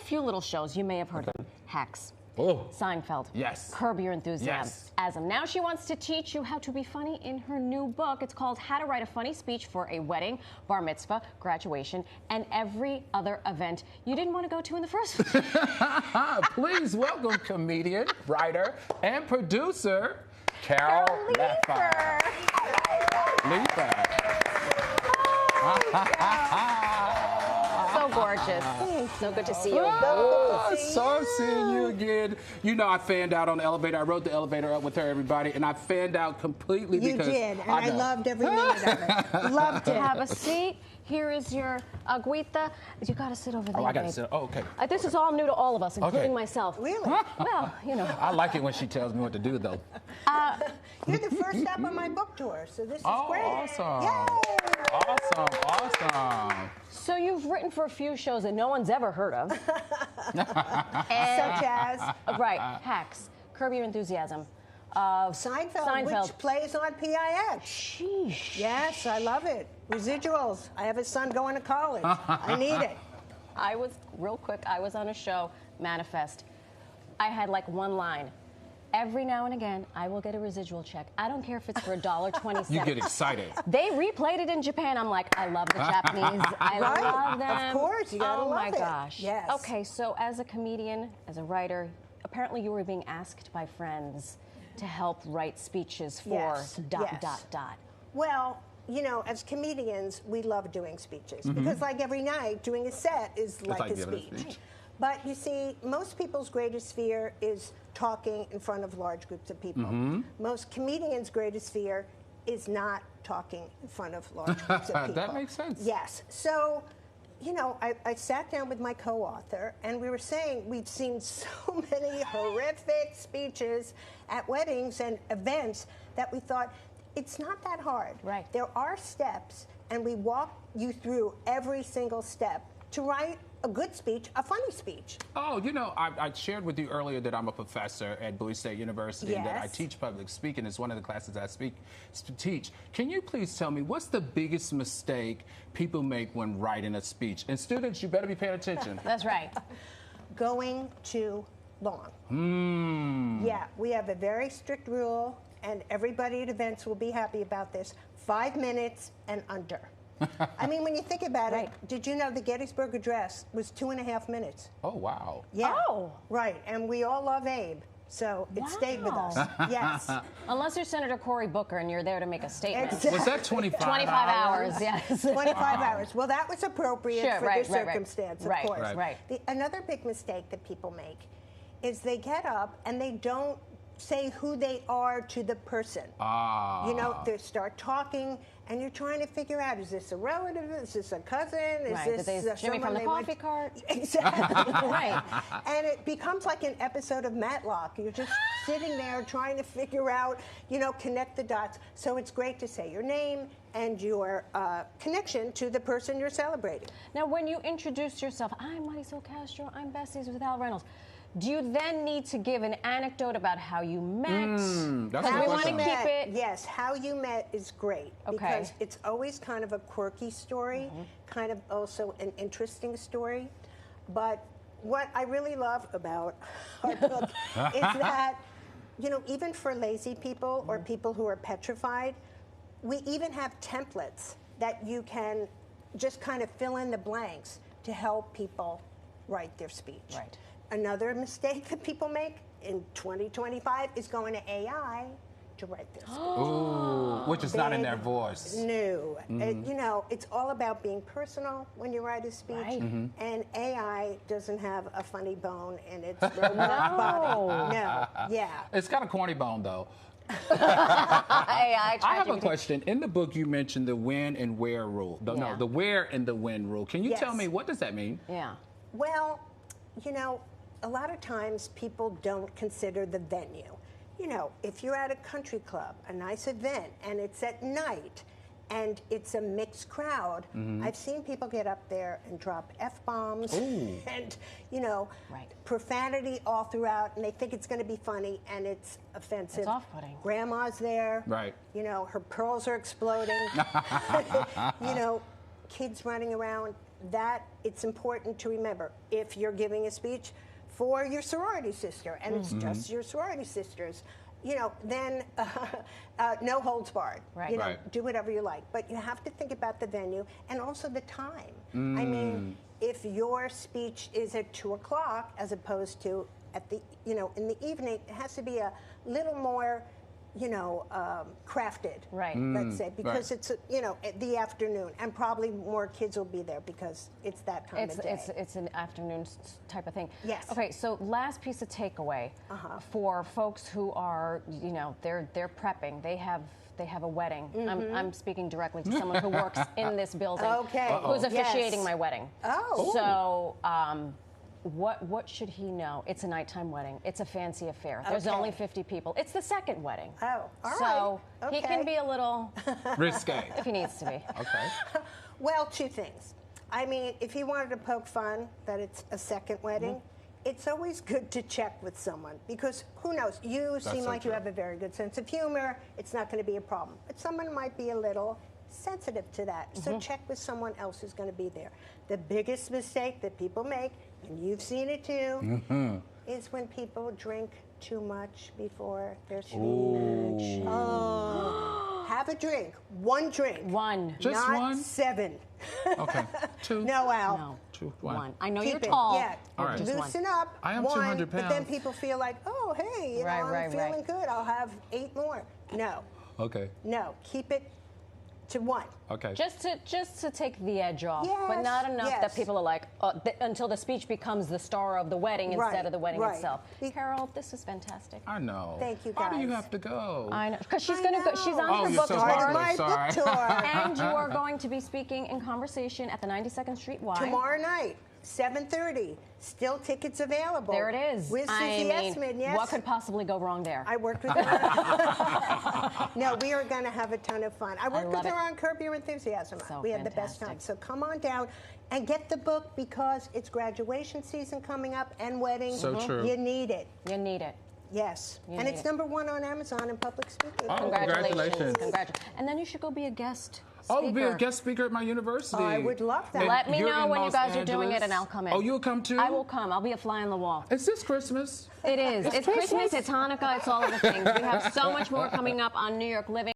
few little shows you may have heard of. Hacks. Oh. Seinfeld. Yes. Curb Your Enthusiasm. Yes. Now she wants to teach you how to be funny in her new book. It's called How to Write a Funny Speech for a Wedding, Bar Mitzvah, Graduation, and Every Other Event you didn't want to go to in the first place. Please welcome comedian, writer, and producer, Carol Leifer. So gorgeous. So good to see you. So seeing you again. You know, I fanned out on the elevator. I rode the elevator up with her, everybody, and I fanned out completely because you did, and I loved every minute of it. Loved it. Have a seat. Here is your agüita. You got to sit over there. Oh, I got to babe. sit. Oh, okay. This is all new to all of us, including myself. Really? Well, you know. I like it when she tells me what to do, though. You're the first stop on my book tour, so this is great. Awesome. Yay! Awesome. So you've written for a few shows that no one's ever heard of. Such as? Right, Hacks, Curb Your Enthusiasm. Seinfeld, which plays on PIX. Sheesh. Yes, I love it. Residuals. I have a son going to college. I need it. Real quick, I was on a show, Manifest. I had like one line. Every now and again, I will get a residual check. I don't care if it's for $1.20. You get excited. They replayed it in Japan. I'm like, I love the Japanese. I love them. Of course, you gotta love it. Oh my gosh. Yes. Okay, so as a comedian, as a writer, apparently you were being asked by friends to help write speeches for Yes. Well, you know, as comedians, we love doing speeches because, like every night, doing a set is like a speech. But you see, most people's greatest fear is talking in front of large groups of people. Most comedians' greatest fear is not talking in front of large groups of people. That makes sense. Yes. So, you know, I sat down with my co-author, and we were saying we'd seen so many horrific speeches at weddings and events that we thought, it's not that hard. Right. There are steps, and we walk you through every single step to write a good speech, a funny speech. Oh, you know, I shared with you earlier that I'm a professor at Bowie State University and that I teach public speaking. It's one of the classes I teach. Can you please tell me what's the biggest mistake people make when writing a speech? And students, you better be paying attention. That's right. Going too long. Yeah, we have a very strict rule, and everybody at events will be happy about this. 5 minutes and under. I mean, when you think about it, did you know the Gettysburg Address was 2.5 minutes? Oh, wow. Yeah. Oh. Right, and we all love Abe, so it stayed with us. Yes. Unless you're Senator Cory Booker and you're there to make a statement. Exactly. Was that 25 hours, yes. 25 hours. Well, that was appropriate for this circumstance, of course. Right. Another big mistake that people make is they get up and they don't say who they are to the person. You know, they start talking, and you're trying to figure out, is this a relative? Is this a cousin? Is this Jimmy from the coffee cart? Exactly. Right. And it becomes like an episode of Matlock. You're just sitting there trying to figure out, you know, connect the dots. So it's great to say your name and your connection to the person you're celebrating. Now, when you introduce yourself, I'm Marisol Castro, I'm besties with Al Reynolds. Do you then need to give an anecdote about how you met? That's we a want to question. keep it. Yes, how you met is great because it's always kind of a quirky story, kind of also an interesting story. But what I really love about our book is that, you know, even for lazy people or people who are petrified, we even have templates that you can just kind of fill in the blanks to help people write their speech. Right. Another mistake that people make in 2025 is going to AI to write their speech. Ooh, which is not in their voice. No. You know, it's all about being personal when you write a speech, and AI doesn't have a funny bone in its robot body. No. Yeah. It's got a corny bone, though. I have a question. In the book, you mentioned the when and where rule. No, the where and the when rule. Can you tell me, what does that mean? Yeah. Well, you know, a lot of times people don't consider the venue. You know, if you're at a country club, a nice event, and it's at night, and it's a mixed crowd, I've seen people get up there and drop F-bombs and, you know, profanity all throughout, and they think it's going to be funny, and it's offensive. It's off-putting. Grandma's there. Right. You know, her pearls are exploding. You know, kids running around. that it's important to remember if you're giving a speech for your sorority sister and it's just your sorority sisters, then no holds barred. Right. Do whatever you like. But you have to think about the venue and also the time. I mean, if your speech is at 2 o'clock as opposed to at the, in the evening, it has to be a little more, crafted. Right. Let's say, because it's, the afternoon, and probably more kids will be there because it's that time of day. It's an afternoon type of thing. Yes. Okay, so last piece of takeaway for folks who are, they're prepping. They have a wedding. I'm speaking directly to someone who works in this building. Okay. Who's officiating my wedding. Oh. So, what should he know? It's a nighttime wedding. It's a fancy affair. There's only 50 people. It's the second wedding. Oh, all right. So Okay. he can be a little risque if he needs to be. Okay. Well, two things. I mean, if he wanted to poke fun that it's a second wedding, it's always good to check with someone because who knows? You seem like you have a very good sense of humor. It's not going to be a problem. But someone might be a little sensitive to that. So check with someone else who's going to be there. The biggest mistake that people make, and you've seen it too, is when people drink too much before their speech. Oh. Have a drink. One drink. One. Just not one? 7. Okay. 2. No, Al. No. 2. 1. One. I know Keep you're it. tall. Yeah. All right. Just Loosen one. up. I am one, 200 But then pounds. people feel like, oh, hey, I'm feeling good. I'll have 8 more. No. Okay. No. Keep it to 1. Okay. Just to take the edge off, but Yes, not enough that yes. people are like, until the speech becomes the star of the wedding instead Right, of the wedding right. itself. Carol, this is fantastic. I know. Thank you, Why do you guys. have to go? I know, because she's I gonna go. know. She's on Oh, her you're book so tour, Started lovely. my Sorry. book tour. and you are going to be speaking in conversation at the 92nd Street Y. Tomorrow night, 7:30. Still tickets available. There it is. With I Susie mean, Essman, yes. what could possibly go wrong there? I worked with her. No, we are going to have a ton of fun. I worked with love her it. on Curb Your Enthusiasm. So we had the best time. fantastic. So come on down and get the book because it's graduation season coming up and weddings. So true. You need it. You need it. Yes. You And need it's it. #1 on Amazon in public speaking. Oh, Congratulations. congratulations. And then you should go be a guest Oh, speaker. be a guest speaker at my university. I would love that. And Let me you're know in when you Los guys are doing it, Angeles? and I'll come in. Oh, you'll come too? I will come. I'll be a fly on the wall. Is this Christmas? It is. It's Christmas, it's Hanukkah, it's all of the things. We have so much more coming up on New York Living.